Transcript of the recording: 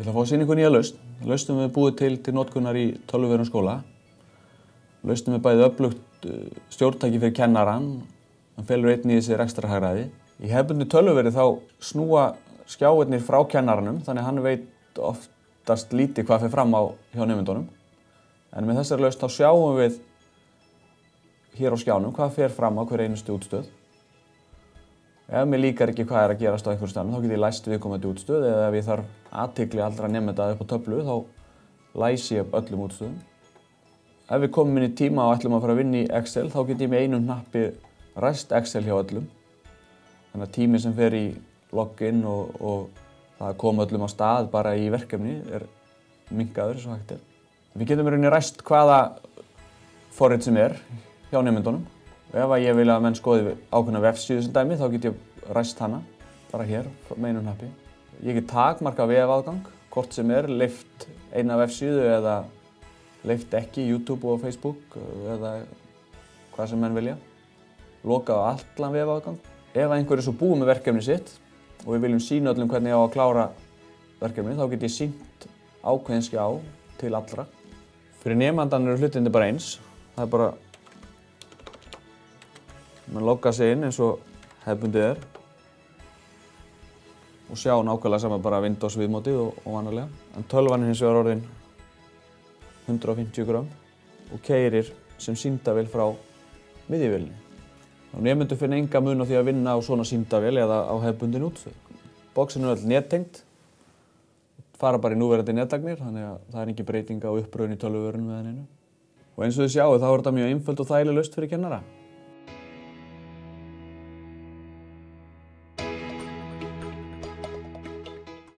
ætla að fá að sýna ykkur nýja lausn. Lausnum við búið til notkunar í tölvuverum skóla. Lausnum við bæði öflugt stjórntæki fyrir kennarann, hann felur einnig í sér rekstrarhagræði. Í hefðbundnu tölvuveri þá snúa skjáirnir frá kennaranum, þannig hann veit oftast lítið hvað fer fram á hjá nemendunum. En með þessari lausn þá sjáum við hér á skjánum hvað fer fram á hver einustu útstöð. Ef mér líkar ekki hvað að gerast á einhverjum staðnum, þá get ég læst viðkomandi útstöð, eða ef ég þarf athygli allra nemenda upp á töflu, þá læsi ég upp öllum útstöðum. Ef við komum inn í tíma og ætlum að fara að vinna í Excel, þá get ég með einum hnappi ræst Excel hjá öllum. Þannig að tími sem fer í login og það að koma öllum á stað bara í verkefni er minnkaður eins og hægt er. Við getum í rauninni ræst hvaða forrit sem er hjá nemendunum. Ef ég vil að menn skoði ákveðna vefsíðu sem dæmi, þá get ég ræst hana, bara hér, með einum hnappi. Ég get takmarkað vefaðgang, hvort sem er leyft eina vefsíðu eða leyft ekki YouTube og Facebook eða hvað sem menn vilja. Lokað á allan vefaðgang. Ef einhver er svo búið með verkefni sitt og við viljum sýna öllum hvernig ég á að klára verkefni, þá get ég sýnt ákveðin skjá til allra. Fyrir nemandann eru hlutirnir bara eins. Það er bara mann logga sig inn eins og hefðbundið er og sjá nákvæmlega sama bara Windows viðmótið og vanalega. En tölvan er hins vegar orðin 150 grömm og keyrir sem sýndavél frá miðjuvélinni. Og nemendur finna enga mun á því að vinna á svona sýndavél eða á hefðbundin útstöð. Boxin er öll nettengd, fara bara í núverandi netlagnir, þannig að það er engin breyting á uppröðun í tölvuverinu með henni. Og eins og þið sjáu þá er þetta mjög einföld og þægileg lausn fyrir kennara.